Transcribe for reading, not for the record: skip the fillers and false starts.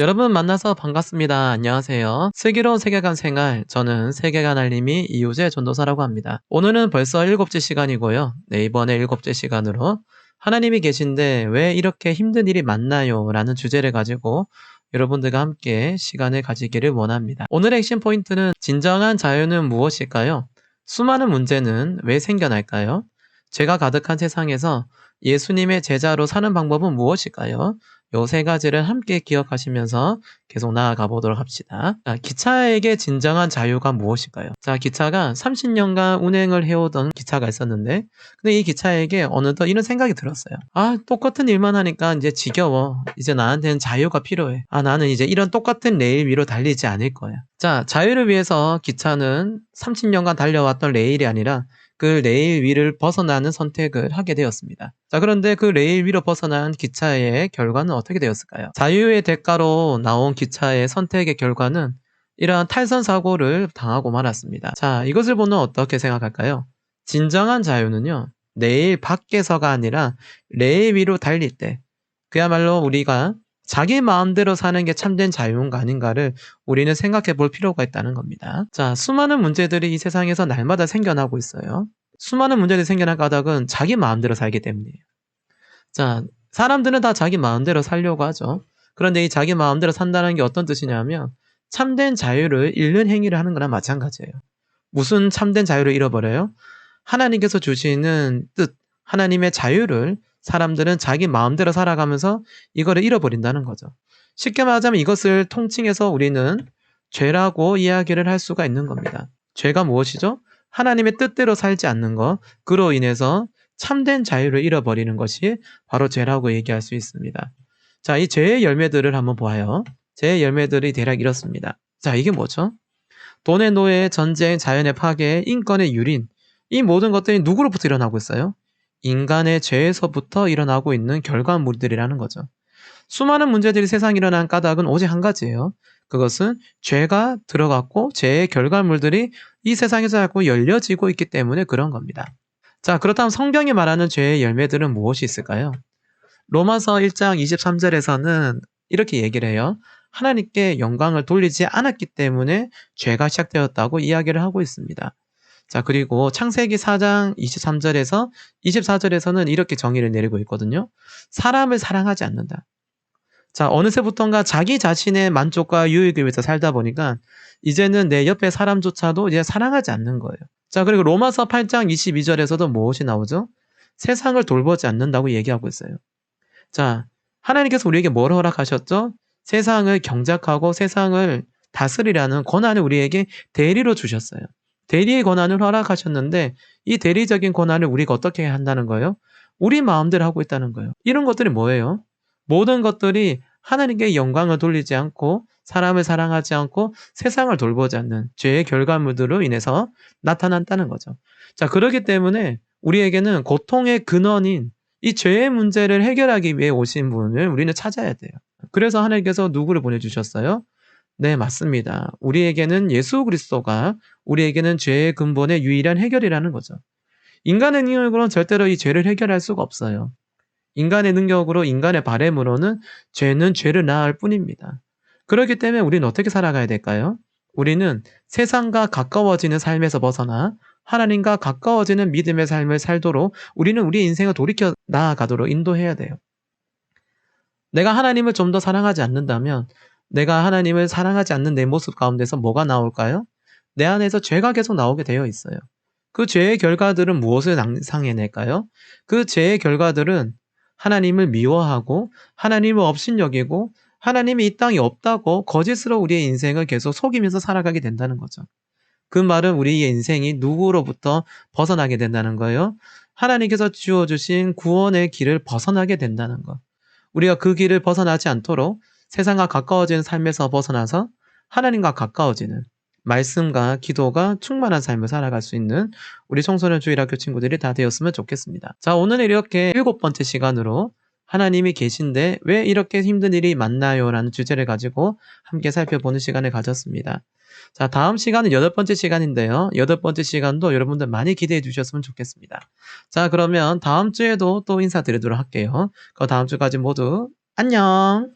여러분 만나서 반갑습니다. 안녕하세요. 슬기로운 세계관 생활, 저는 세계관 알림이 이우재 전도사라고 합니다. 오늘은 벌써 7째 시간이고요. 네, 이번에 7째 시간으로 하나님이 계신데 왜 이렇게 힘든 일이 많나요? 라는 주제를 가지고 여러분들과 함께 시간을 가지기를 원합니다. 오늘의 핵심 포인트는 진정한 자유는 무엇일까요? 수많은 문제는 왜 생겨날까요? 죄가 가득한 세상에서 예수님의 제자로 사는 방법은 무엇일까요? 요 세 가지를 함께 기억하시면서 계속 나아가 보도록 합시다. 기차에게 진정한 자유가 무엇일까요? 자, 기차가 30년간 운행을 해오던 기차가 있었는데, 근데 이 기차에게 어느덧 이런 생각이 들었어요. 똑같은 일만 하니까 이제 지겨워. 이제 나한테는 자유가 필요해. 나는 이제 이런 똑같은 레일 위로 달리지 않을 거야. 자, 자유를 위해서 기차는 30년간 달려왔던 레일이 아니라 그 레일 위를 벗어나는 선택을 하게 되었습니다. 자, 그런데 그 레일 위로 벗어난 기차의 결과는 어떻게 되었을까요? 자유의 대가로 나온 기차의 선택의 결과는 이러한 탈선 사고를 당하고 말았습니다. 자, 이것을 보면 어떻게 생각할까요? 진정한 자유는요, 레일 밖에서가 아니라 레일 위로 달릴 때, 그야말로 우리가 자기 마음대로 사는 게 참된 자유인가 아닌가를 우리는 생각해 볼 필요가 있다는 겁니다. 자, 수많은 문제들이 이 세상에서 날마다 생겨나고 있어요. 수많은 문제들이 생겨난 까닭은 자기 마음대로 살기 때문이에요. 자, 사람들은 다 자기 마음대로 살려고 하죠. 그런데 이 자기 마음대로 산다는 게 어떤 뜻이냐면 참된 자유를 잃는 행위를 하는 거나 마찬가지예요. 무슨 참된 자유를 잃어버려요? 하나님께서 주시는 뜻, 하나님의 자유를 사람들은 자기 마음대로 살아가면서 이거를 잃어버린다는 거죠. 쉽게 말하자면 이것을 통칭해서 우리는 죄라고 이야기를 할 수가 있는 겁니다. 죄가 무엇이죠? 하나님의 뜻대로 살지 않는 것, 그로 인해서 참된 자유를 잃어버리는 것이 바로 죄라고 얘기할 수 있습니다. 자, 이 죄의 열매들을 한번 보아요. 죄의 열매들이 대략 이렇습니다. 자, 이게 뭐죠? 돈의 노예, 전쟁, 자연의 파괴, 인권의 유린, 이 모든 것들이 누구로부터 일어나고 있어요? 인간의 죄에서부터 일어나고 있는 결과물들이라는 거죠. 수많은 문제들이 세상에 일어난 까닭은 오직 한 가지예요. 그것은 죄가 들어갔고 죄의 결과물들이 이 세상에서 자꾸 열려지고 있기 때문에 그런 겁니다. 자, 그렇다면 성경이 말하는 죄의 열매들은 무엇이 있을까요? 로마서 1장 23절에서는 이렇게 얘기를 해요. 하나님께 영광을 돌리지 않았기 때문에 죄가 시작되었다고 이야기를 하고 있습니다. 자, 그리고 창세기 4장 23절에서 24절에서는 이렇게 정의를 내리고 있거든요. 사람을 사랑하지 않는다. 자, 어느새부턴가 자기 자신의 만족과 유익을 위해서 살다 보니까 이제는 내 옆에 사람조차도 이제 사랑하지 않는 거예요. 자, 그리고 로마서 8장 22절에서도 무엇이 나오죠? 세상을 돌보지 않는다고 얘기하고 있어요. 자, 하나님께서 우리에게 뭘 허락하셨죠? 세상을 경작하고 세상을 다스리라는 권한을 우리에게 대리로 주셨어요. 대리의 권한을 허락하셨는데 이 대리적인 권한을 우리가 어떻게 한다는 거예요? 우리 마음대로 하고 있다는 거예요. 이런 것들이 뭐예요? 모든 것들이 하나님께 영광을 돌리지 않고 사람을 사랑하지 않고 세상을 돌보지 않는 죄의 결과물들로 인해서 나타난다는 거죠. 자, 그렇기 때문에 우리에게는 고통의 근원인 이 죄의 문제를 해결하기 위해 오신 분을 우리는 찾아야 돼요. 그래서 하나님께서 누구를 보내주셨어요? 네, 맞습니다. 우리에게는 예수 그리스도가 우리에게는 죄의 근본의 유일한 해결이라는 거죠. 인간의 능력으로는 절대로 이 죄를 해결할 수가 없어요. 인간의 능력으로 인간의 바램으로는 죄는 죄를 낳을 뿐입니다. 그렇기 때문에 우리는 어떻게 살아가야 될까요? 우리는 세상과 가까워지는 삶에서 벗어나 하나님과 가까워지는 믿음의 삶을 살도록 우리는 우리의 인생을 돌이켜 나아가도록 인도해야 돼요. 내가 하나님을 좀 더 사랑하지 않는다면 내가 하나님을 사랑하지 않는 내 모습 가운데서 뭐가 나올까요? 내 안에서 죄가 계속 나오게 되어 있어요. 그 죄의 결과들은 무엇을 상해낼까요? 그 죄의 결과들은 하나님을 미워하고 하나님을 업신여기고 하나님이 이 땅에 없다고 거짓으로 우리의 인생을 계속 속이면서 살아가게 된다는 거죠. 그 말은 우리의 인생이 누구로부터 벗어나게 된다는 거예요. 하나님께서 주어주신 구원의 길을 벗어나게 된다는 것. 우리가 그 길을 벗어나지 않도록 세상과 가까워지는 삶에서 벗어나서 하나님과 가까워지는 말씀과 기도가 충만한 삶을 살아갈 수 있는 우리 청소년 주일학교 친구들이 다 되었으면 좋겠습니다. 자, 오늘은 이렇게 7번째 시간으로 하나님이 계신데 왜 이렇게 힘든 일이 많나요? 라는 주제를 가지고 함께 살펴보는 시간을 가졌습니다. 자, 다음 시간은 8번째 시간인데요. 8번째 시간도 여러분들 많이 기대해 주셨으면 좋겠습니다. 자, 그러면 다음 주에도 또 인사드리도록 할게요. 그 다음 주까지 모두 안녕!